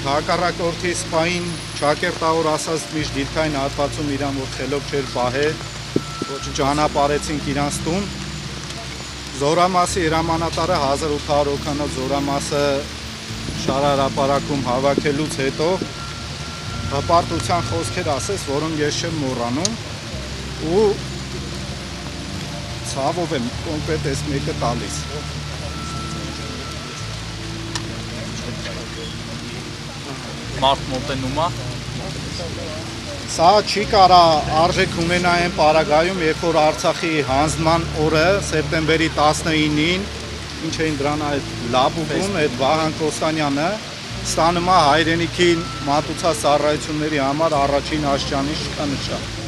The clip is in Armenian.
հակառակորդի սպային ճակերտավոր ասած միշտ դիրքային հատվածում իրան որ խելոք չէր պահե, ճանապարհեցինք իրանց տուն։ Զորամասի հրամանատարը 1800 հոգանոց զորամասը շարարապարակում հավաքելուց հետո հպարտության խոսքեր ասեց, որոնք ես չեմ մոռանում ու ցավով եմ կոնկրետ այս մեկը տալիս։ Մարդ մոտենում է։ Սա չի կարա արժեք ունենա այն պարագայում, երբ որ Արցախի հանձնման օրը սեպտեմբերի 19-ին ինչ էին դրան այդ լաբուգում, այդ Վահան Կոստանյանը ստանում է հայրենիքի մատուցած ծառայությունների համար առաջին աշճանի շքանշան։